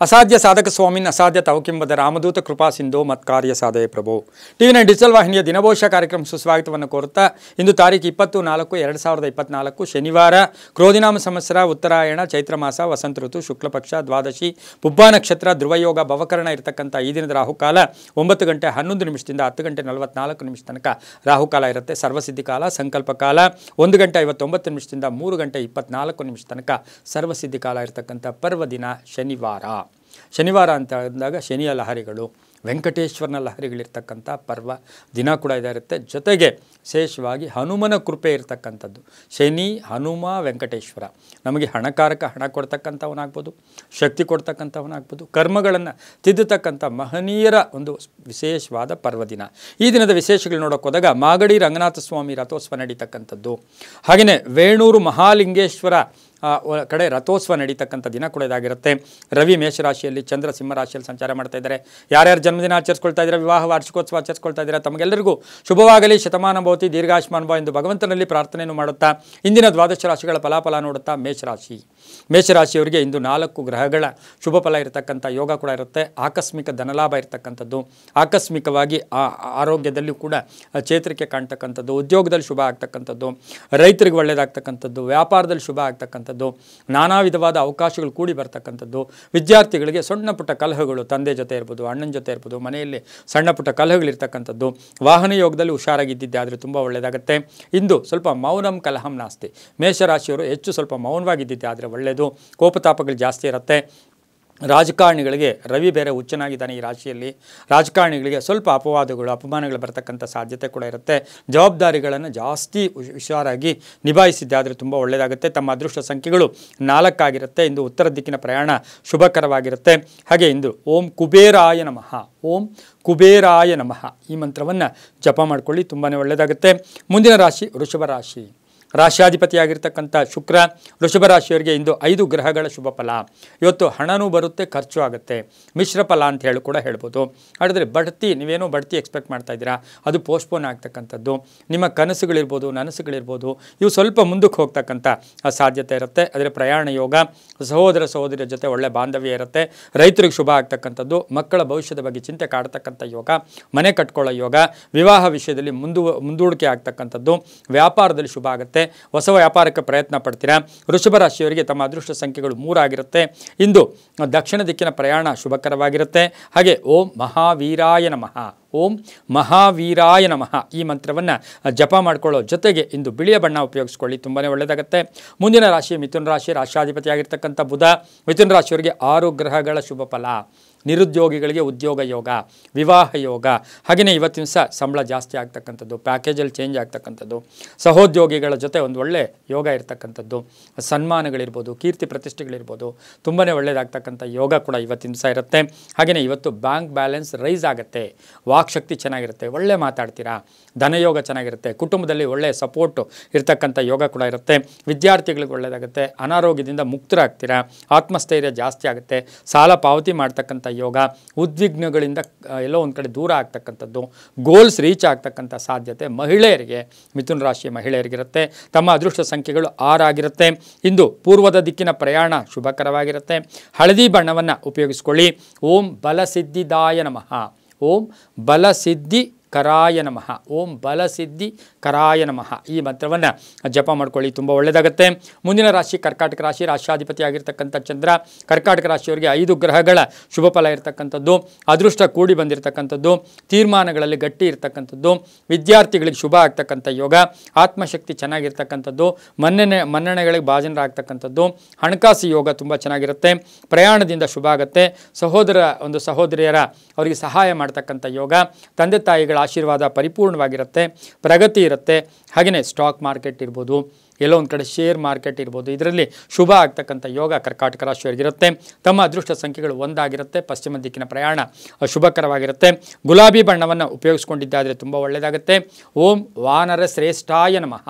ಅಸಾಧ್ಯ ಸಾಧಕ ಸ್ವಾಮಿನ್ ಅಸಾಧ್ಯ ತವಕಿಂಬದ ರಾಮದೂತ ಕೃಪಾ ಸಿಂಧು ಮತ್ಕಾರ್ಯ ಸಾಧಯ ಪ್ರಭು ಟಿವಿ9 ಡಿಜಿಟಲ್ ವಾಹಿನಿಯ ದಿನಭೋಷ ಕಾರ್ಯಕ್ರಮ ಸುಸ್ವಾಗತವನ್ನು ಕೋರುತ್ತಾ ಇಂದು ತಾರೀಕು 20-4-2024 ಶನಿವಾರ ಕ್ರೋಧಿನಾಮ ಸಂವತ್ಸರ ಉತ್ತರಾಯಣ ಚೈತ್ರ ಮಾಸ ವಸಂತ ಋತು ಶುಕ್ಲ ಪಕ್ಷ ದ್ವಾದಶಿ ಪುಬ್ಬಾ ನಕ್ಷತ್ರ ಧ್ರುವಯೋಗ ಭವಕರಣ ಇರತಕ್ಕಂಥ ಈ ದಿನದ ರಾಹುಕಾಲ 9 ಗಂಟೆ 11 ನಿಮಿಷದಿಂದ 10 ಗಂಟೆ 44 ನಿಮಿಷ ತನಕ ರಾಹುಕಾಲ ಇರುತ್ತೆ. ಸರ್ವಸಿದ್ಧಿ ಕಾಲ ಸಂಕಲ್ಪ ಕಾಲ 1 ಗಂಟೆ 59 ನಿಮಿಷದಿಂದ 3 ಗಂಟೆ 24 ನಿಮಿಷ ತನಕ ಸರ್ವಸಿದ್ಧಿ ಕಾಲ ಇರತಕ್ಕಂಥ ಪರ್ವದಿನ ಶನಿವಾರ ಅಂತ ಅಂದಾಗ ಶನಿಯ ಲಹರಿಗಳು ವೆಂಕಟೇಶ್ವರನ ಲಹರಿಗಳಿರ್ತಕ್ಕಂಥ ಪರ್ವ ದಿನ ಕೂಡ ಇರುತ್ತೆ. ಜೊತೆಗೆ ವಿಶೇಷವಾಗಿ ಹನುಮನ ಕೃಪೆ ಇರತಕ್ಕಂಥದ್ದು. ಶನಿ ಹನುಮ ವೆಂಕಟೇಶ್ವರ ನಮಗೆ ಹಣಕಾರಕ ಹಣ ಕೊಡ್ತಕ್ಕಂಥವನಾಗ್ಬೋದು, ಶಕ್ತಿ ಕೊಡ್ತಕ್ಕಂಥವನಾಗ್ಬೋದು, ಕರ್ಮಗಳನ್ನು ತಿದ್ದತಕ್ಕಂಥ ಮಹನೀಯರ ಒಂದು ವಿಶೇಷವಾದ ಪರ್ವದಿನ. ಈ ದಿನದ ವಿಶೇಷಗಳು ನೋಡೋಕೆ ಹೋದಾಗ ಮಾಗಡಿ ರಂಗನಾಥ ಸ್ವಾಮಿ ರಥೋತ್ಸವ ನಡೀತಕ್ಕಂಥದ್ದು. ಹಾಗೆಯೇ ವೇಣೂರು ಮಹಾಲಿಂಗೇಶ್ವರ ಕಡೆ ರಥೋತ್ಸವ ನಡೀತಕ್ಕಂಥ ದಿನ ಕೂಡ ಇದಾಗಿರುತ್ತೆ. ರವಿ ಮೇಷರಾಶಿಯಲ್ಲಿ, ಚಂದ್ರ ಸಿಂಹರಾಶಿಯಲ್ಲಿ ಸಂಚಾರ ಮಾಡ್ತಾ ಇದ್ದಾರೆ. ಯಾರ್ಯಾರು ಜನ್ಮದಿನ ಆಚರಿಸ್ಕೊಳ್ತಾ ಇದ್ದಾರೆ, ವಿವಾಹ ವಾರ್ಷಿಕೋತ್ಸವ ಆಚರಿಸ್ಕೊಳ್ತಾ ಇದ್ದಾರೆ, ತಮಗೆಲ್ಲರಿಗೂ ಶುಭವಾಗಲಿ, ಶತಮಾನ ಭವತಿ, ದೀರ್ಘಾಯುಷ್ಮಾನ್ ಭವ ಎಂದು ಭಗವಂತನಲ್ಲಿ ಪ್ರಾರ್ಥನೆಯನ್ನು ಮಾಡುತ್ತಾ ಇಂದಿನ ದ್ವಾದಶ ರಾಶಿಗಳ ಫಲಾಫಲ ನೋಡುತ್ತಾ ಮೇಷರಾಶಿಯವರಿಗೆ ಇಂದು 4 ಗ್ರಹಗಳ ಶುಭ ಫಲ ಇರತಕ್ಕಂಥ ಯೋಗ ಕೂಡ ಇರುತ್ತೆ. ಆಕಸ್ಮಿಕ ಧನಲಾಭ ಇರತಕ್ಕಂಥದ್ದು, ಆಕಸ್ಮಿಕವಾಗಿ ಆರೋಗ್ಯದಲ್ಲೂ ಕೂಡ ಚೇತರಿಕೆ ಕಾಣ್ತಕ್ಕಂಥದ್ದು, ಉದ್ಯೋಗದಲ್ಲಿ ಶುಭ ಆಗ್ತಕ್ಕಂಥದ್ದು, ರೈತರಿಗೆ ಒಳ್ಳೆಯದಾಗ್ತಕ್ಕಂಥದ್ದು, ವ್ಯಾಪಾರದಲ್ಲಿ ಶುಭ ಆಗ್ತಕ್ಕಂಥದ್ದು, ನಾನಾ ವಿಧವಾದ ಅವಕಾಶಗಳು ಕೂಡಿ ಬರ್ತಕ್ಕಂಥದ್ದು. ವಿದ್ಯಾರ್ಥಿಗಳಿಗೆ ಸಣ್ಣ ಪುಟ್ಟ ಕಲಹಗಳು ತಂದೆ ಜೊತೆ ಇರ್ಬೋದು, ಅಣ್ಣನ ಜೊತೆ ಇರ್ಬೋದು, ಮನೆಯಲ್ಲಿ ಸಣ್ಣ ಪುಟ್ಟ ಕಲಹಗಳಿರ್ತಕ್ಕಂಥದ್ದು. ವಾಹನ ಯೋಗದಲ್ಲಿ ಹುಷಾರಾಗಿದ್ದಿದ್ದೆ ಆದರೆ ತುಂಬ ಒಳ್ಳೆಯದಾಗುತ್ತೆ. ಇಂದು ಸ್ವಲ್ಪ ಮೌನಂ ಕಲಹಂ ನಾಸ್ತಿ. ಮೇಷರಾಶಿಯವರು ಹೆಚ್ಚು ಸ್ವಲ್ಪ ಮೌನವಾಗಿದ್ದಿದ್ದೆ ಆದರೆ ಒಳ್ಳೆಯದು. ಕೋಪತಾಪಗಳು ಜಾಸ್ತಿ ಇರುತ್ತೆ. ರಾಜಕಾರಣಿಗಳಿಗೆ ರವಿ ಬೇರೆ ಹುಚ್ಚನಾಗಿದ್ದಾನೆ ಈ ರಾಶಿಯಲ್ಲಿ. ರಾಜಕಾರಣಿಗಳಿಗೆ ಸ್ವಲ್ಪ ಅಪವಾದಗಳು ಅಪಮಾನಗಳು ಬರ್ತಕ್ಕಂಥ ಸಾಧ್ಯತೆ ಕೂಡ ಇರುತ್ತೆ. ಜವಾಬ್ದಾರಿಗಳನ್ನು ಜಾಸ್ತಿ ಹುಷಾರಾಗಿ ನಿಭಾಯಿಸಿದ್ದೆ ಆದರೆ ತುಂಬ ಒಳ್ಳೆಯದಾಗುತ್ತೆ. ತಮ್ಮ ಅದೃಷ್ಟ ಸಂಖ್ಯೆಗಳು 4 ಆಗಿರುತ್ತೆ. ಇಂದು ಉತ್ತರ ದಿಕ್ಕಿನ ಪ್ರಯಾಣ ಶುಭಕರವಾಗಿರುತ್ತೆ. ಹಾಗೆ ಇಂದು ಓಂ ಕುಬೇರಾಯ ನಮಃ ಈ ಮಂತ್ರವನ್ನು ಜಪ ಮಾಡಿಕೊಳ್ಳಿ, ತುಂಬಾ ಒಳ್ಳೆಯದಾಗುತ್ತೆ. ಮುಂದಿನ ರಾಶಿ ವೃಷಭ ರಾಶಿ. ರಾಶ್ಯಾಧಿಪತಿಯಾಗಿರ್ತಕ್ಕಂಥ ಶುಕ್ರ ವೃಷಭ ರಾಶಿಯವರಿಗೆ ಇಂದು 5 ಗ್ರಹಗಳ ಶುಭ ಫಲ. ಇವತ್ತು ಹಣನೂ ಬರುತ್ತೆ, ಖರ್ಚು ಆಗುತ್ತೆ, ಮಿಶ್ರ ಫಲ ಅಂತ ಹೇಳಿ ಕೂಡ ಹೇಳ್ಬೋದು. ಹಾಗಾದರೆ ನೀವೇನೋ ಬಡ್ತಿ ಎಕ್ಸ್ಪೆಕ್ಟ್ ಮಾಡ್ತಾ ಇದ್ದೀರಾ, ಅದು ಪೋಸ್ಟ್ಪೋನ್ ಆಗ್ತಕ್ಕಂಥದ್ದು. ನಿಮ್ಮ ಕನಸುಗಳಿರ್ಬೋದು, ನನಸುಗಳಿರ್ಬೋದು, ಇವು ಸ್ವಲ್ಪ ಮುಂದಕ್ಕೆ ಹೋಗ್ತಕ್ಕಂಥ ಸಾಧ್ಯತೆ ಇರುತ್ತೆ. ಆದರೆ ಪ್ರಯಾಣ ಯೋಗ, ಸಹೋದರಿಯರ ಜೊತೆ ಒಳ್ಳೆ ಬಾಂಧವ್ಯ ಇರುತ್ತೆ. ರೈತರಿಗೆ ಶುಭ ಆಗ್ತಕ್ಕಂಥದ್ದು, ಮಕ್ಕಳ ಭವಿಷ್ಯದ ಬಗ್ಗೆ ಚಿಂತೆ ಕಾಡ್ತಕ್ಕಂಥ ಯೋಗ, ಮನೆ ಕಟ್ಕೊಳ್ಳೋ ಯೋಗ, ವಿವಾಹ ವಿಷಯದಲ್ಲಿ ಮುಂದೂಡಿಕೆ ಆಗ್ತಕ್ಕಂಥದ್ದು, ವ್ಯಾಪಾರದಲ್ಲಿ ಶುಭ ಆಗುತ್ತೆ. ಹೊಸ ವ್ಯಾಪಾರಕ್ಕೆ ಪ್ರಯತ್ನ ಪಡ್ತೀರಾ. ವೃಷಭ ರಾಶಿಯವರಿಗೆ ತಮ್ಮ ಅದೃಷ್ಟ ಸಂಖ್ಯೆಗಳು 3 ಆಗಿರುತ್ತೆ. ಇಂದು ದಕ್ಷಿಣ ದಿಕ್ಕಿನ ಪ್ರಯಾಣ ಶುಭಕರವಾಗಿರುತ್ತೆ. ಹಾಗೆ ಓಂ ಮಹಾವೀರಾಯ ನಮಃ ಈ ಮಂತ್ರವನ್ನು ಜಪ ಮಾಡಿಕೊಳ್ಳೋ ಜೊತೆಗೆ ಇಂದು ಬಿಳಿಯ ಬಣ್ಣ ಉಪಯೋಗಿಸ್ಕೊಳ್ಳಿ, ತುಂಬಾ ಒಳ್ಳೆಯದಾಗುತ್ತೆ. ಮುಂದಿನ ರಾಶಿ ಮಿಥುನ ರಾಶಿ. ರಾಶ್ಯಾಧಿಪತಿಯಾಗಿರ್ತಕ್ಕಂಥ ಬುಧ. ಮಿಥುನ ರಾಶಿಯವರಿಗೆ 6 ಗ್ರಹಗಳ ಶುಭ ಫಲ. ನಿರುದ್ಯೋಗಿಗಳಿಗೆ ಉದ್ಯೋಗ ಯೋಗ, ವಿವಾಹ ಯೋಗ, ಹಾಗೆಯೇ ಇವತ್ತಿನ ಸಹ ಸಂಬಳ ಜಾಸ್ತಿ ಆಗ್ತಕ್ಕಂಥದ್ದು, ಪ್ಯಾಕೇಜಲ್ಲಿ ಚೇಂಜ್ ಆಗ್ತಕ್ಕಂಥದ್ದು, ಸಹೋದ್ಯೋಗಿಗಳ ಜೊತೆ ಒಂದು ಒಳ್ಳೆ ಯೋಗ ಇರ್ತಕ್ಕಂಥದ್ದು, ಸನ್ಮಾನಗಳಿರ್ಬೋದು, ಕೀರ್ತಿ ಪ್ರತಿಷ್ಠೆಗಳಿರ್ಬೋದು, ತುಂಬಾ ಒಳ್ಳೆಯದಾಗ್ತಕ್ಕಂಥ ಯೋಗ ಕೂಡ ಇವತ್ತಿನ ಸಹ ಇರುತ್ತೆ. ಹಾಗೆಯೇ ಇವತ್ತು ಬ್ಯಾಂಕ್ ಬ್ಯಾಲೆನ್ಸ್ ರೈಸ್ ಆಗುತ್ತೆ, ವಾಕ್ಶಕ್ತಿ ಚೆನ್ನಾಗಿರುತ್ತೆ, ಒಳ್ಳೆ ಮಾತಾಡ್ತೀರಾ, ಧನಯೋಗ ಚೆನ್ನಾಗಿರುತ್ತೆ, ಕುಟುಂಬದಲ್ಲಿ ಒಳ್ಳೆಯ ಸಪೋರ್ಟು ಇರ್ತಕ್ಕಂಥ ಯೋಗ ಕೂಡ ಇರುತ್ತೆ. ವಿದ್ಯಾರ್ಥಿಗಳಿಗೆ ಒಳ್ಳೆಯದಾಗುತ್ತೆ, ಅನಾರೋಗ್ಯದಿಂದ ಮುಕ್ತರಾಗ್ತೀರಾ, ಆತ್ಮಸ್ಥೈರ್ಯ ಜಾಸ್ತಿ ಆಗುತ್ತೆ, ಸಾಲ ಪಾವತಿ ಮಾಡ್ತಕ್ಕಂಥ ಯೋಗ, ಉದ್ವಿಗ್ನಗಳಿಂದ ಎಲ್ಲೋ ಒಂದು ಕಡೆ ದೂರ ಆಗ್ತಕ್ಕಂಥದ್ದು, ಗೋಲ್ಸ್ ರೀಚ್ ಆಗ್ತಕ್ಕಂಥ ಸಾಧ್ಯತೆ ಮಹಿಳೆಯರಿಗೆ, ಮಿಥುನ ರಾಶಿಯ ಮಹಿಳೆಯರಿಗಿರುತ್ತೆ. ತಮ್ಮ ಅದೃಷ್ಟ ಸಂಖ್ಯೆಗಳು 6 ಆಗಿರುತ್ತೆ. ಇಂದು ಪೂರ್ವದ ದಿಕ್ಕಿನ ಪ್ರಯಾಣ ಶುಭಕರವಾಗಿರುತ್ತೆ. ಹಳದಿ ಬಣ್ಣವನ್ನು ಉಪಯೋಗಿಸ್ಕೊಳ್ಳಿ. ಓಂ ಬಲಸಿದ್ಧಿದಾಯ ನಮಃ ಈ ಮಂತ್ರವನ್ನು ಜಪ ಮಾಡ್ಕೊಳ್ಳಿ, ತುಂಬ ಒಳ್ಳೆಯದಾಗುತ್ತೆ. ಮುಂದಿನ ರಾಶಿ ಕರ್ಕಾಟಕ ರಾಶಿ. ರಾಶ್ಯಾಧಿಪತಿಯಾಗಿರ್ತಕ್ಕಂಥ ಚಂದ್ರ. ಕರ್ಕಾಟಕ ರಾಶಿಯವರಿಗೆ 5 ಗ್ರಹಗಳ ಶುಭ ಫಲ ಇರತಕ್ಕಂಥದ್ದು, ಅದೃಷ್ಟ ಕೂಡಿ ಬಂದಿರತಕ್ಕಂಥದ್ದು, ತೀರ್ಮಾನಗಳಲ್ಲಿ ಗಟ್ಟಿ ಇರತಕ್ಕಂಥದ್ದು, ವಿದ್ಯಾರ್ಥಿಗಳಿಗೆ ಶುಭ ಆಗ್ತಕ್ಕಂಥ ಯೋಗ, ಆತ್ಮಶಕ್ತಿ ಚೆನ್ನಾಗಿರ್ತಕ್ಕಂಥದ್ದು, ಮನ್ನಣೆಗಳಿಗೆ ಭಾಜನರಾಗ್ತಕ್ಕಂಥದ್ದು, ಹಣಕಾಸು ಯೋಗ ತುಂಬ ಚೆನ್ನಾಗಿರುತ್ತೆ. ಪ್ರಯಾಣದಿಂದ ಶುಭ ಆಗುತ್ತೆ. ಸಹೋದರಿಯರ ಅವರಿಗೆ ಸಹಾಯ ಮಾಡ್ತಕ್ಕಂಥ ಯೋಗ, ತಂದೆ ತಾಯಿಗಳ ಆಶೀರ್ವಾದ ಪರಿಪೂರ್ಣವಾಗಿರುತ್ತೆ, ಪ್ರಗತಿ ಇರುತ್ತೆ. ಹಾಗೆಯೇ ಸ್ಟಾಕ್ ಮಾರ್ಕೆಟ್ ಇರ್ಬೋದು, ಎಲ್ಲೋ ಒಂದು ಕಡೆ ಶೇರ್ ಮಾರ್ಕೆಟ್ ಇರ್ಬೋದು, ಇದರಲ್ಲಿ ಶುಭ ಆಗ್ತಕ್ಕಂಥ ಯೋಗ ಕರ್ಕಾಟಕ ರಾಶಿಯವರಿಗಿರುತ್ತೆ. ತಮ್ಮ ಅದೃಷ್ಟ ಸಂಖ್ಯೆಗಳು 1 ಆಗಿರುತ್ತೆ. ಪಶ್ಚಿಮ ದಿಕ್ಕಿನ ಪ್ರಯಾಣ ಶುಭಕರವಾಗಿರುತ್ತೆ. ಗುಲಾಬಿ ಬಣ್ಣವನ್ನು ಉಪಯೋಗಿಸ್ಕೊಂಡಿದ್ದಾದರೆ ತುಂಬ ಒಳ್ಳೆಯದಾಗುತ್ತೆ. ಓಂ ವಾನರ ಶ್ರೇಷ್ಠಾಯ ನಮಃ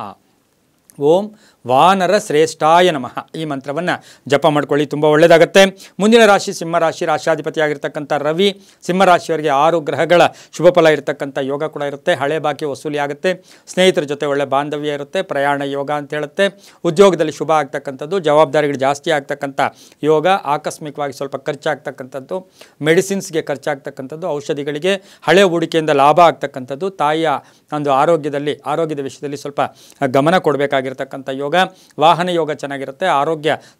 ಓಂ ವಾನರ ಶ್ರೇಷ್ಠಾಯ ನಮಃ ಈ ಮಂತ್ರವನ್ನು ಜಪ ಮಾಡ್ಕೊಳ್ಳಿ, ತುಂಬ ಒಳ್ಳೆಯದಾಗುತ್ತೆ. ಮುಂದಿನ ರಾಶಿ ಸಿಂಹರಾಶಿ, ರಾಶಿಯಾಧಿಪತಿಯಾಗಿರ್ತಕ್ಕಂಥ ರವಿ. ಸಿಂಹರಾಶಿಯವರಿಗೆ 6 ಗ್ರಹಗಳ ಶುಭ ಫಲ ಇರತಕ್ಕಂಥ ಯೋಗ ಕೂಡ ಇರುತ್ತೆ. ಹಳೆ ಬಾಕಿ ವಸೂಲಿ ಆಗುತ್ತೆ. ಸ್ನೇಹಿತರ ಜೊತೆ ಒಳ್ಳೆ ಬಾಂಧವ್ಯ ಇರುತ್ತೆ. ಪ್ರಯಾಣ ಯೋಗ ಅಂತ ಹೇಳುತ್ತೆ. ಉದ್ಯೋಗದಲ್ಲಿ ಶುಭ ಆಗ್ತಕ್ಕಂಥದ್ದು, ಜವಾಬ್ದಾರಿಗಳು ಜಾಸ್ತಿ ಆಗ್ತಕ್ಕಂಥ ಯೋಗ. ಆಕಸ್ಮಿಕವಾಗಿ ಸ್ವಲ್ಪ ಖರ್ಚಾಗ್ತಕ್ಕಂಥದ್ದು, ಮೆಡಿಸಿನ್ಸ್ಗೆ ಖರ್ಚಾಗ್ತಕ್ಕಂಥದ್ದು, ಔಷಧಿಗಳಿಗೆ, ಹಳೆ ಹೂಡಿಕೆಯಿಂದ ಲಾಭ ಆಗ್ತಕ್ಕಂಥದ್ದು, ತಾಯಿಯ ಒಂದು ಆರೋಗ್ಯದ ವಿಷಯದಲ್ಲಿ ಸ್ವಲ್ಪ ಗಮನ ಕೊಡಬೇಕಾಗಿರ್ತಕ್ಕಂಥ ಯೋಗ. ವಾಹನ ಯೋಗ ಚೆನ್ನಾಗಿರುತ್ತೆ.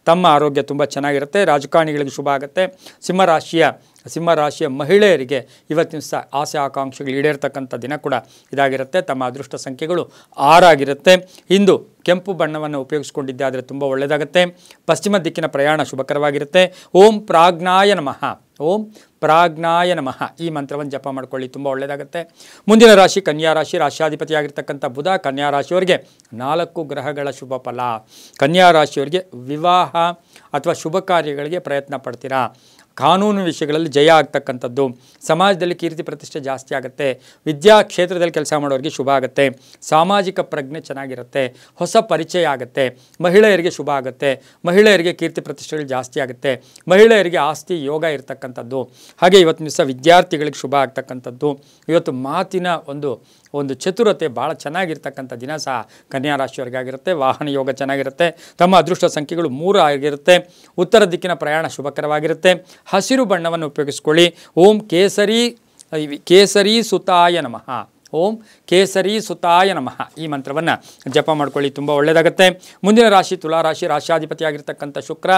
ತಮ್ಮ ಆರೋಗ್ಯ ತುಂಬ ಚೆನ್ನಾಗಿರುತ್ತೆ. ರಾಜಕಾರಣಿಗಳಿಗೆ ಶುಭ ಆಗುತ್ತೆ. ಸಿಂಹರಾಶಿಯ ಮಹಿಳೆಯರಿಗೆ ಇವತ್ತಿನ ದಿವಸ ಆಸೆ ಆಕಾಂಕ್ಷೆಗಳು ಈಡೇರ್ತಕ್ಕಂಥ ದಿನ ಕೂಡ ಇದಾಗಿರುತ್ತೆ. ತಮ್ಮ ಅದೃಷ್ಟ ಸಂಖ್ಯೆಗಳು 6 ಆಗಿರುತ್ತೆ. ಇಂದು ಕೆಂಪು ಬಣ್ಣವನ್ನು ಉಪಯೋಗಿಸ್ಕೊಂಡಿದ್ದೆ ಆದರೆ ತುಂಬ ಒಳ್ಳೆಯದಾಗುತ್ತೆ. ಪಶ್ಚಿಮ ದಿಕ್ಕಿನ ಪ್ರಯಾಣ ಶುಭಕರವಾಗಿರುತ್ತೆ. ಓಂ ಪ್ರಾಜ್ಞಾಯ ನಮಃ, ಓಂ ಪ್ರಾಜ್ಞಾಯ ನಮಃ ಈ ಮಂತ್ರವನ್ನು ಜಪ ಮಾಡ್ಕೊಳ್ಳಿ, ತುಂಬ ಒಳ್ಳೆಯದಾಗುತ್ತೆ. ಮುಂದಿನ ರಾಶಿ ಕನ್ಯಾ ರಾಶಿ, ರಾಶಿಯಾಧಿಪತಿಯಾಗಿರ್ತಕ್ಕಂಥ ಬುಧ. ಕನ್ಯಾ ರಾಶಿಯವರಿಗೆ 4 ಗ್ರಹಗಳ ಶುಭ ಫಲ. ಕನ್ಯಾ ರಾಶಿಯವರಿಗೆ ವಿವಾಹ ಅಥವಾ ಶುಭ ಕಾರ್ಯಗಳಿಗೆ ಪ್ರಯತ್ನ ಪಡ್ತೀರಾ. ಕಾನೂನು ವಿಷಯಗಳಲ್ಲಿ ಜಯ ಆಗ್ತಕ್ಕಂಥದ್ದು. ಸಮಾಜದಲ್ಲಿ ಕೀರ್ತಿ ಪ್ರತಿಷ್ಠೆ ಜಾಸ್ತಿ ಆಗುತ್ತೆ. ವಿದ್ಯಾ ಕ್ಷೇತ್ರದಲ್ಲಿ ಕೆಲಸ ಮಾಡೋರಿಗೆ ಶುಭ ಆಗುತ್ತೆ. ಸಾಮಾಜಿಕ ಪ್ರಜ್ಞೆ ಚೆನ್ನಾಗಿರುತ್ತೆ. ಹೊಸ ಪರಿಚಯ ಆಗುತ್ತೆ. ಮಹಿಳೆಯರಿಗೆ ಶುಭ ಆಗುತ್ತೆ. ಮಹಿಳೆಯರಿಗೆ ಕೀರ್ತಿ ಪ್ರತಿಷ್ಠೆಗಳು ಜಾಸ್ತಿ ಆಗುತ್ತೆ. ಮಹಿಳೆಯರಿಗೆ ಆಸ್ತಿ ಯೋಗ ಇರತಕ್ಕಂಥದ್ದು. ಹಾಗೆ ಇವತ್ತಿನ ದಿವಸ ವಿದ್ಯಾರ್ಥಿಗಳಿಗೆ ಶುಭ ಆಗ್ತಕ್ಕಂಥದ್ದು. ಇವತ್ತು ಮಾತಿನ ಒಂದು ಚತುರತೆ ಭಾಳ ಚೆನ್ನಾಗಿರ್ತಕ್ಕಂಥ ದಿನ ಸಹ ಕನ್ಯಾ ರಾಶಿಯವರಿಗಾಗಿರುತ್ತೆ. ವಾಹನ ಯೋಗ ಚೆನ್ನಾಗಿರುತ್ತೆ. ತಮ್ಮ ಅದೃಷ್ಟ ಸಂಖ್ಯೆಗಳು 3 ಆಗಿರುತ್ತೆ. ಉತ್ತರ ದಿಕ್ಕಿನ ಪ್ರಯಾಣ ಶುಭಕರವಾಗಿರುತ್ತೆ. ಹಸಿರು ಬಣ್ಣವನ್ನು ಉಪಯೋಗಿಸ್ಕೊಳ್ಳಿ. ಓಂ ಕೇಸರಿ ಸುತಾಯ ನಮಃ, ಓಂ ಕೇಸರಿ ಸುತಾಯ ನಮಃ ಈ ಮಂತ್ರವನ್ನು ಜಪ ಮಾಡ್ಕೊಳ್ಳಿ, ತುಂಬ ಒಳ್ಳೆಯದಾಗುತ್ತೆ. ಮುಂದಿನ ರಾಶಿ ತುಲಾರಾಶಿ, ರಾಶಿಯಾಧಿಪತಿಯಾಗಿರ್ತಕ್ಕಂಥ ಶುಕ್ರ.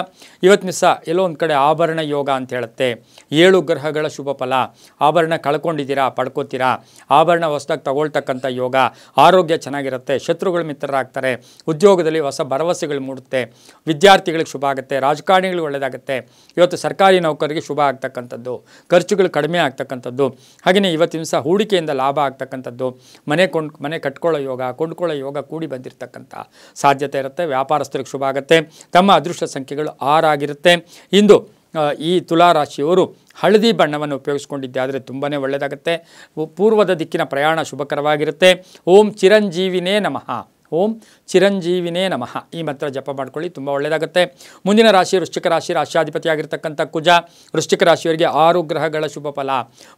ಇವತ್ತಿನ ದಿವಸ ಎಲ್ಲೋ ಒಂದು ಕಡೆ ಆಭರಣ ಯೋಗ ಅಂತ ಹೇಳುತ್ತೆ. 7 ಗ್ರಹಗಳ ಶುಭ ಫಲ. ಆಭರಣ ಕಳ್ಕೊಂಡಿದ್ದೀರಾ, ಪಡ್ಕೋತೀರಾ. ಆಭರಣ ಹೊಸದಾಗಿ ತಗೊಳ್ತಕ್ಕಂಥ ಯೋಗ. ಆರೋಗ್ಯ ಚೆನ್ನಾಗಿರುತ್ತೆ. ಶತ್ರುಗಳು ಮಿತ್ರರಾಗ್ತಾರೆ. ಉದ್ಯೋಗದಲ್ಲಿ ಹೊಸ ಭರವಸೆಗಳು ಮೂಡುತ್ತೆ. ವಿದ್ಯಾರ್ಥಿಗಳಿಗೆ ಶುಭ ಆಗುತ್ತೆ. ರಾಜಕಾರಣಿಗಳಿಗೆ ಒಳ್ಳೆಯದಾಗುತ್ತೆ. ಇವತ್ತು ಸರ್ಕಾರಿ ನೌಕರರಿಗೆ ಶುಭ ಆಗ್ತಕ್ಕಂಥದ್ದು. ಖರ್ಚುಗಳು ಕಡಿಮೆ ಆಗ್ತಕ್ಕಂಥದ್ದು. ಹಾಗೆಯೇ ಇವತ್ತಿನ ದಿವಸ ಹೂಡಿಕೆಯಿಂದ ಲಾಭ ಆಗ್ತಕ್ಕಂಥದ್ದು. ಮನೆ ಕಟ್ಕೊಳ್ಳೋ ಯೋಗ, ಕೊಂಡ್ಕೊಳ್ಳೋ ಯೋಗ ಕೂಡಿ ಬಂದಿರತಕ್ಕಂಥ ಸಾಧ್ಯತೆ ಇರುತ್ತೆ. ವ್ಯಾಪಾರಸ್ಥರಿಗೆ ಶುಭ ಆಗುತ್ತೆ. ತಮ್ಮ ಅದೃಷ್ಟ ಸಂಖ್ಯೆಗಳು 6 ಆಗಿರುತ್ತೆ. ಇಂದು ಈ ತುಲಾರಾಶಿಯವರು ಹಳದಿ ಬಣ್ಣವನ್ನು ಉಪಯೋಗಿಸ್ಕೊಂಡಿದ್ದೆ ಆದರೆ ತುಂಬಾ ಒಳ್ಳೆಯದಾಗುತ್ತೆ. ಪೂರ್ವದ ದಿಕ್ಕಿನ ಪ್ರಯಾಣ ಶುಭಕರವಾಗಿರುತ್ತೆ. ಓಂ ಚಿರಂಜೀವಿನೇ ನಮಃ, ಓಂ ಚಿರಂಜೀವಿನೇ ನಮಃ ಈ ಮಂತ್ರ ಜಪ ಮಾಡ್ಕೊಳ್ಳಿ, ತುಂಬ ಒಳ್ಳೆಯದಾಗುತ್ತೆ. ಮುಂದಿನ ರಾಶಿ ವೃಶ್ಚಿಕ ರಾಶಿ, ರಾಶಿಯಾಧಿಪತಿಯಾಗಿರ್ತಕ್ಕಂಥ ಕುಜ. ವೃಶ್ಚಿಕ ರಾಶಿಯವರಿಗೆ 6 ಗ್ರಹಗಳ ಶುಭ ಫಲ.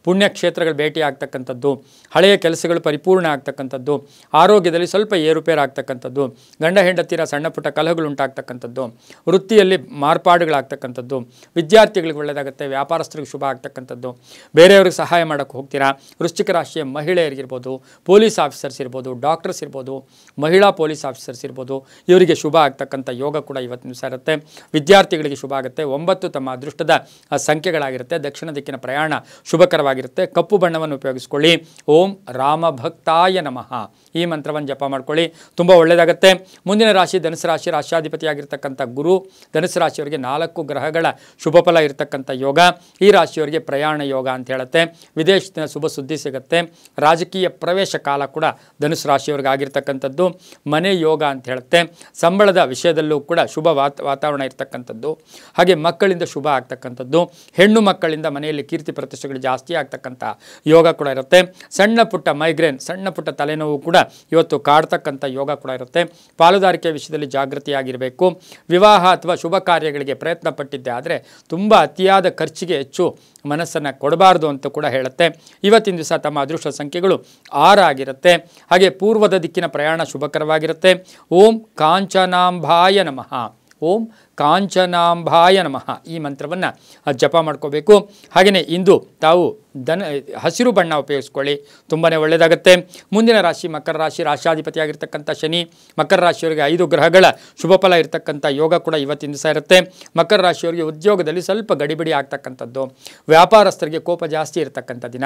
ಪುಣ್ಯಕ್ಷೇತ್ರಗಳು ಭೇಟಿ ಆಗ್ತಕ್ಕಂಥದ್ದು. ಹಳೆಯ ಕೆಲಸಗಳು ಪರಿಪೂರ್ಣ ಆಗ್ತಕ್ಕಂಥದ್ದು. ಆರೋಗ್ಯದಲ್ಲಿ ಸ್ವಲ್ಪ ಏರುಪೇರು ಆಗ್ತಕ್ಕಂಥದ್ದು. ಗಂಡ ಹೆಂಡತಿರ ಸಣ್ಣ ಪುಟ್ಟ ಕಲಹಗಳು ಉಂಟಾಗ್ತಕ್ಕಂಥದ್ದು. ವೃತ್ತಿಯಲ್ಲಿ ಮಾರ್ಪಾಡುಗಳಾಗ್ತಕ್ಕಂಥದ್ದು. ವಿದ್ಯಾರ್ಥಿಗಳಿಗೆ ಒಳ್ಳೆಯದಾಗುತ್ತೆ. ವ್ಯಾಪಾರಸ್ಥರಿಗೆ ಶುಭ ಆಗ್ತಕ್ಕಂಥದ್ದು. ಬೇರೆಯವ್ರಿಗೆ ಸಹಾಯ ಮಾಡೋಕ್ಕೆ ಹೋಗ್ತೀರಾ. ವೃಶ್ಚಿಕ ರಾಶಿಯ ಮಹಿಳೆಯರಿಗಿರ್ಬೋದು, ಪೊಲೀಸ್ ಆಫೀಸರ್ಸ್ ಇರ್ಬೋದು, ಡಾಕ್ಟರ್ಸ್ ಇರ್ಬೋದು, ಮಹಿಳಾ ಪೊಲೀಸ್ ಆಫೀಸರ್ಸ್ ಇರ್ಬೋದು, ಇವರಿಗೆ ಶುಭ ಆಗ್ತಕ್ಕಂಥ ಯೋಗ ಕೂಡ ಇವತ್ತಿನ ದಿವಸ ಇರುತ್ತೆ. ವಿದ್ಯಾರ್ಥಿಗಳಿಗೆ ಶುಭ ಆಗುತ್ತೆ. 9 ತಮ್ಮ ಅದೃಷ್ಟದ ಸಂಖ್ಯೆಗಳಾಗಿರುತ್ತೆ. ದಕ್ಷಿಣ ದಿಕ್ಕಿನ ಪ್ರಯಾಣ ಶುಭಕರವಾಗಿರುತ್ತೆ. ಕಪ್ಪು ಬಣ್ಣವನ್ನು ಉಪಯೋಗಿಸ್ಕೊಳ್ಳಿ. ಓಂ ರಾಮಭಕ್ತಾಯ ನಮಃ ಈ ಮಂತ್ರವನ್ನು ಜಪ ಮಾಡ್ಕೊಳ್ಳಿ, ತುಂಬ ಒಳ್ಳೆಯದಾಗುತ್ತೆ. ಮುಂದಿನ ರಾಶಿ ಧನುಸು ರಾಶಿ, ರಾಶಿಯಾಧಿಪತಿಯಾಗಿರ್ತಕ್ಕಂಥ ಗುರು. ಧನುಸು ರಾಶಿಯವರಿಗೆ 4 ಗ್ರಹಗಳ ಶುಭ ಫಲ ಇರತಕ್ಕಂಥ ಯೋಗ. ಈ ರಾಶಿಯವರಿಗೆ ಪ್ರಯಾಣ ಯೋಗ ಅಂತ ಹೇಳುತ್ತೆ. ವಿದೇಶದಿಂದ ಶುಭ ಸುದ್ದಿ ಸಿಗುತ್ತೆ. ರಾಜಕೀಯ ಪ್ರವೇಶ ಕಾಲ ಕೂಡ ಧನುಸು ರಾಶಿಯವರಿಗೆ ಆಗಿರ್ತಕ್ಕಂಥದ್ದು. ಮನೆ ಯೋಗ ಅಂತ ಹೇಳುತ್ತೆ. ಸಂಬಳದ ವಿಷಯದಲ್ಲೂ ಕೂಡ ಶುಭ ವಾತಾವರಣ ಇರ್ತಕ್ಕಂಥದ್ದು. ಹಾಗೆ ಮಕ್ಕಳಿಂದ ಶುಭ ಆಗ್ತಕ್ಕಂಥದ್ದು. ಹೆಣ್ಣು ಮಕ್ಕಳಿಂದ ಮನೆಯಲ್ಲಿ ಕೀರ್ತಿ ಪ್ರತಿಷ್ಠೆಗಳು ಜಾಸ್ತಿ ಆಗ್ತಕ್ಕಂಥ ಯೋಗ ಕೂಡ ಇರುತ್ತೆ. ಸಣ್ಣ ಪುಟ್ಟ ಮೈಗ್ರೇನ್, ಸಣ್ಣ ಪುಟ್ಟ ತಲೆನೋವು ಕೂಡ ಇವತ್ತು ಕಾಡ್ತಕ್ಕಂಥ ಯೋಗ ಕೂಡ ಇರುತ್ತೆ. ಪಾಲುದಾರಿಕೆ ವಿಷಯದಲ್ಲಿ ಜಾಗೃತಿಯಾಗಿರಬೇಕು. ವಿವಾಹ ಅಥವಾ ಶುಭ ಕಾರ್ಯಗಳಿಗೆ ಪ್ರಯತ್ನ ಪಟ್ಟಿದ್ದೆ ಆದರೆ ತುಂಬ ಅತಿಯಾದ ಖರ್ಚಿಗೆ ಹೆಚ್ಚು ಮನಸ್ಸನ್ನು ಕೊಡಬಾರ್ದು ಅಂತ ಕೂಡ ಹೇಳುತ್ತೆ. ಇವತ್ತಿನ ದಿವಸ ತಮ್ಮ ಅದೃಷ್ಟ ಸಂಖ್ಯೆಗಳು 6 ಆಗಿರುತ್ತೆ. ಹಾಗೆ ಪೂರ್ವದ ದಿಕ್ಕಿನ ಪ್ರಯಾಣ ಶುಭಕರವಾಗಿರುತ್ತೆ. ಓಂ ಕಾಂಚನಾಂಬಾಯ ನಮಃ, ಓಂ ಕಾಂಚನಾಂಬಾಯ ನಮಃ ಈ ಮಂತ್ರವನ್ನು ಜಪ ಮಾಡ್ಕೋಬೇಕು. ಹಾಗೆಯೇ ಇಂದು ತಾವು ಹಸಿರು ಬಣ್ಣ ಉಪಯೋಗಿಸ್ಕೊಳ್ಳಿ, ತುಂಬಾ ಒಳ್ಳೆಯದಾಗುತ್ತೆ. ಮುಂದಿನ ರಾಶಿ ಮಕರ ರಾಶಿ, ರಾಶಿಯಾಧಿಪತಿಯಾಗಿರ್ತಕ್ಕಂಥ ಶನಿ. ಮಕರ ರಾಶಿಯವರಿಗೆ 5 ಗ್ರಹಗಳ ಶುಭ ಫಲ ಇರತಕ್ಕಂಥ ಯೋಗ ಕೂಡ ಇವತ್ತಿನ ದಿವಸ ಇರುತ್ತೆ. ಮಕರ ರಾಶಿಯವರಿಗೆ ಉದ್ಯೋಗದಲ್ಲಿ ಸ್ವಲ್ಪ ಗಡಿಬಿಡಿ ಆಗ್ತಕ್ಕಂಥದ್ದು. ವ್ಯಾಪಾರಸ್ಥರಿಗೆ ಕೋಪ ಜಾಸ್ತಿ ಇರತಕ್ಕಂಥ ದಿನ.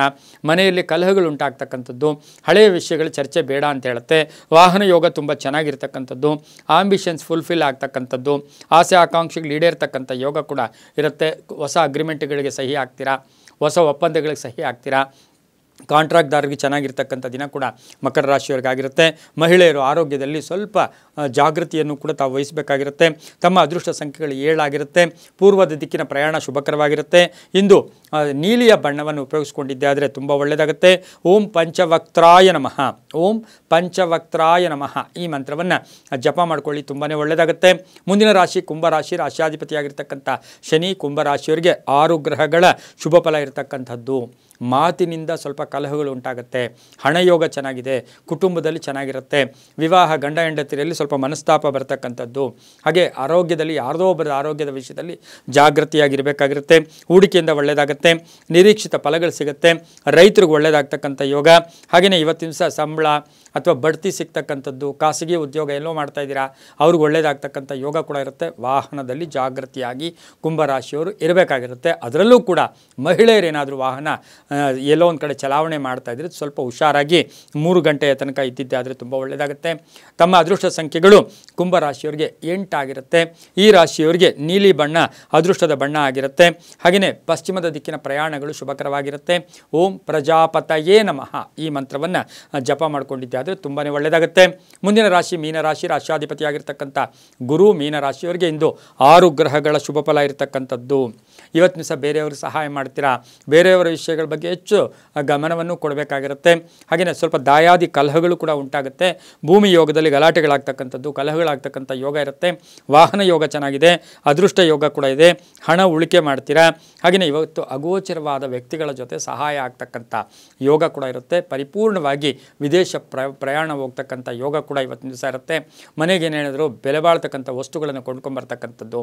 ಮನೆಯಲ್ಲಿ ಕಲಹಗಳು ಉಂಟಾಗ್ತಕ್ಕಂಥದ್ದು. ಹಳೆಯ ವಿಷಯಗಳು ಚರ್ಚೆ ಬೇಡ ಅಂತ ಹೇಳುತ್ತೆ. ವಾಹನ ಯೋಗ ತುಂಬ ಚೆನ್ನಾಗಿರ್ತಕ್ಕಂಥದ್ದು. ಆಂಬಿಷನ್ಸ್ ಫುಲ್ಫಿಲ್ ಆಗ್ತಕ್ಕಂಥದ್ದು. ಆಸೆ ಆಕಾಂಕ್ಷೆಗಳು ಈಡೇರ್ತಕ್ಕಂಥ ಯೋಗ ಕೂಡ ಇರುತ್ತೆ. ಹೊಸ ಅಗ್ರಿಮೆಂಟ್ಗಳಿಗೆ ಸಹಿ ಆಗ್ತೀರಾ. ಹೊಸ ಒಪ್ಪಂದಗಳಿಗೆ ಸಹಿ ಆಗ್ತೀರಾ. ಕಾಂಟ್ರಾಕ್ಟ್ದಾರರಿಗೆ ಚೆನ್ನಾಗಿರ್ತಕ್ಕಂಥ ದಿನ ಕೂಡ ಮಕರ ರಾಶಿಯವರಿಗಾಗಿರುತ್ತೆ. ಮಹಿಳೆಯರು ಆರೋಗ್ಯದಲ್ಲಿ ಸ್ವಲ್ಪ ಜಾಗೃತಿಯನ್ನು ಕೂಡ ತಾವು ವಹಿಸಬೇಕಾಗಿರುತ್ತೆ. ತಮ್ಮ ಅದೃಷ್ಟ ಸಂಖ್ಯೆಗಳು 7 ಆಗಿರುತ್ತೆ. ಪೂರ್ವದ ದಿಕ್ಕಿನ ಪ್ರಯಾಣ ಶುಭಕರವಾಗಿರುತ್ತೆ. ಇಂದು ನೀಲಿಯ ಬಣ್ಣವನ್ನು ಉಪಯೋಗಿಸ್ಕೊಂಡಿದ್ದೆ ಆದರೆ ತುಂಬ ಒಳ್ಳೆಯದಾಗುತ್ತೆ. ಓಂ ಪಂಚವಕ್ತ್ರಾಯ ನಮಃ, ಓಂ ಪಂಚವಕ್ತ್ರಾಯ ನಮಃ ಈ ಮಂತ್ರವನ್ನು ಜಪ ಮಾಡ್ಕೊಳ್ಳಿ, ತುಂಬಾ ಒಳ್ಳೆಯದಾಗುತ್ತೆ. ಮುಂದಿನ ರಾಶಿ ಕುಂಭರಾಶಿ. ರಾಶಿಯಾಧಿಪತಿಯಾಗಿರ್ತಕ್ಕಂಥ ಶನಿ ಕುಂಭರಾಶಿಯವರಿಗೆ 6 ಗ್ರಹಗಳ ಶುಭ ಫಲ ಇರತಕ್ಕಂಥದ್ದು. ಮಾತಿನಿಂದ ಸ್ವಲ್ಪ ಕಲಹಗಳು ಉಂಟಾಗುತ್ತೆ. ಹಣಯೋಗ ಚೆನ್ನಾಗಿದೆ, ಕುಟುಂಬದಲ್ಲಿ ಚೆನ್ನಾಗಿರುತ್ತೆ. ವಿವಾಹ ಗಂಡ ಹೆಂಡತಿಯರಲ್ಲಿ ಸ್ವಲ್ಪ ಮನಸ್ತಾಪ ಬರ್ತಕ್ಕಂಥದ್ದು. ಹಾಗೆ ಆರೋಗ್ಯದಲ್ಲಿ ಯಾರದೋ ಒಬ್ಬರ ಆರೋಗ್ಯದ ವಿಷಯದಲ್ಲಿ ಜಾಗೃತಿಯಾಗಿರಬೇಕಾಗಿರುತ್ತೆ. ಹೂಡಿಕೆಯಿಂದ ಒಳ್ಳೆಯದಾಗುತ್ತೆ, ನಿರೀಕ್ಷಿತ ಫಲಗಳು ಸಿಗುತ್ತೆ. ರೈತರಿಗೆ ಒಳ್ಳೆಯದಾಗ್ತಕ್ಕಂಥ ಯೋಗ. ಹಾಗೆಯೇ ಇವತ್ತಿನ ದಿವಸ ಸಂಬಳ ಅಥವಾ ಬಡ್ತಿ ಸಿಗ್ತಕ್ಕಂಥದ್ದು, ಖಾಸಗಿ ಉದ್ಯೋಗ ಎಲ್ಲೋ ಮಾಡ್ತಾ ಇದ್ದೀರಾ ಅವ್ರಿಗೆ ಒಳ್ಳೆಯದಾಗ್ತಕ್ಕಂಥ ಯೋಗ ಕೂಡ ಇರುತ್ತೆ. ವಾಹನದಲ್ಲಿ ಜಾಗೃತಿಯಾಗಿ ಕುಂಭರಾಶಿಯವರು ಇರಬೇಕಾಗಿರುತ್ತೆ. ಅದರಲ್ಲೂ ಕೂಡ ಮಹಿಳೆಯರೇನಾದರೂ ವಾಹನ ಎಲ್ಲೋ ಒಂದು ಕಡೆ ಚಲಾವಣೆ ಮಾಡ್ತಾ ಇದ್ರೆ ಸ್ವಲ್ಪ ಹುಷಾರಾಗಿ 3 ಗಂಟೆಯ ತನಕ ಇದ್ದಿದ್ದೆ ಆದರೆ ತುಂಬ ಒಳ್ಳೆಯದಾಗುತ್ತೆ. ತಮ್ಮ ಅದೃಷ್ಟ ಸಂಖ್ಯೆಗಳು ಕುಂಭರಾಶಿಯವರಿಗೆ 8 ಆಗಿರುತ್ತೆ. ಈ ರಾಶಿಯವರಿಗೆ ನೀಲಿ ಬಣ್ಣ ಅದೃಷ್ಟದ ಬಣ್ಣ ಆಗಿರುತ್ತೆ. ಹಾಗೆಯೇ ಪಶ್ಚಿಮದ ದಿಕ್ಕಿನ ಪ್ರಯಾಣಗಳು ಶುಭಕರವಾಗಿರುತ್ತೆ. ಓಂ ಪ್ರಜಾಪತಯೇ ನಮಃ ಈ ಮಂತ್ರವನ್ನು ಜಪ ಮಾಡಿಕೊಂಡಿದ್ದೆ ಆದರೆ ತುಂಬಾ ಒಳ್ಳೆಯದಾಗುತ್ತೆ. ಮುಂದಿನ ರಾಶಿ ಮೀನರಾಶಿ. ರಾಶಿಯಾಧಿಪತಿಯಾಗಿರ್ತಕ್ಕಂಥ ಗುರು ಮೀನರಾಶಿಯವರಿಗೆ ಇಂದು 6 ಗ್ರಹಗಳ ಶುಭ ಫಲ ಇರತಕ್ಕಂಥದ್ದು. ಇವತ್ತಿನ ಸಹ ಬೇರೆಯವರು ಸಹಾಯ ಮಾಡ್ತೀರಾ, ಬೇರೆಯವರ ವಿಷಯಗಳ ಬಗ್ಗೆ ಹೆಚ್ಚು ಗಮನವನ್ನು ಕೊಡಬೇಕಾಗಿರುತ್ತೆ. ಹಾಗೆಯೇ ಸ್ವಲ್ಪ ದಾಯಾದಿ ಕಲಹಗಳು ಕೂಡ ಉಂಟಾಗುತ್ತೆ. ಭೂಮಿ ಯೋಗದಲ್ಲಿ ಗಲಾಟೆಗಳಾಗ್ತಕ್ಕಂಥದ್ದು, ಕಲಹಗಳಾಗ್ತಕ್ಕಂಥ ಯೋಗ ಇರುತ್ತೆ. ವಾಹನ ಯೋಗ ಚೆನ್ನಾಗಿದೆ, ಅದೃಷ್ಟ ಯೋಗ ಕೂಡ ಇದೆ. ಹಣ ಉಳಿಕೆ ಮಾಡ್ತೀರಾ. ಹಾಗೆಯೇ ಇವತ್ತು ಅಗೋಚರವಾದ ವ್ಯಕ್ತಿಗಳ ಜೊತೆ ಸಹಾಯ ಆಗ್ತಕ್ಕಂಥ ಯೋಗ ಕೂಡ ಇರುತ್ತೆ. ಪರಿಪೂರ್ಣವಾಗಿ ವಿದೇಶ ಪ್ರಯಾಣ ಹೋಗ್ತಕ್ಕಂಥ ಯೋಗ ಕೂಡ ಇವತ್ತಿನ ದಿವಸ ಇರುತ್ತೆ. ಮನೆಗೆ ಏನೇನಾದರೂ ಬೆಲೆ ಬಾಳ್ತಕ್ಕಂಥ ವಸ್ತುಗಳನ್ನು ಕೊಂಡ್ಕೊಂಬರ್ತಕ್ಕಂಥದ್ದು,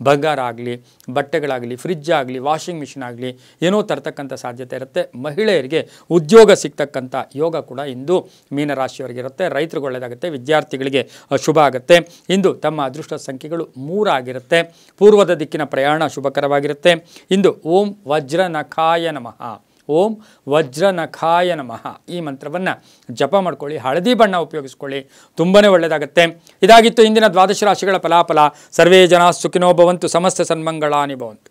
ಬಂಗಾರ ಆಗಲಿ, ಬಟ್ಟೆಗಳಾಗಲಿ, ಫ್ರಿಜ್ ಆಗಲಿ, ವಾಷಿಂಗ್ ಮಿಷಿನ್ ಆಗಲಿ ಏನೋ ತರ್ತಕ್ಕಂಥ ಸಾಧ್ಯತೆ ಇರುತ್ತೆ. ಮಹಿಳೆಯರಿಗೆ ಉದ್ಯೋಗ ಸಿಗ್ತಕ್ಕಂಥ ಯೋಗ ಕೂಡ ಇಂದು ಮೀನರಾಶಿಯವರಿಗಿರುತ್ತೆ. ರೈತರಿಗೆ ಒಳ್ಳೆಯದಾಗುತ್ತೆ, ವಿದ್ಯಾರ್ಥಿಗಳಿಗೆ ಶುಭ ಆಗುತ್ತೆ. ಇಂದು ತಮ್ಮ ಅದೃಷ್ಟ ಸಂಖ್ಯೆಗಳು 3 ಆಗಿರುತ್ತೆ. ಪೂರ್ವದ ದಿಕ್ಕಿನ ಪ್ರಯಾಣ ಶುಭಕರವಾಗಿರುತ್ತೆ. ಇಂದು ಓಂ ವಜ್ರನಖಾಯ ನಮಃ, ಓಂ ವಜ್ರನಖಾಯ ನಮಃ ಈ ಮಂತ್ರವನ್ನು ಜಪ ಮಾಡ್ಕೊಳ್ಳಿ. ಹಳದಿ ಬಣ್ಣ ಉಪಯೋಗಿಸ್ಕೊಳ್ಳಿ, ತುಂಬಾ ಒಳ್ಳೆಯದಾಗುತ್ತೆ. ಇದಾಗಿತ್ತು ಇಂದಿನ ದ್ವಾದಶ ರಾಶಿಗಳ ಫಲಾಫಲ. ಸರ್ವೇ ಜನ ಸುಖಿನೋ ಭವಂತು, ಸಮಸ್ತ ಸನ್ಮಂಗಳಾನಿ ಭವಂತು.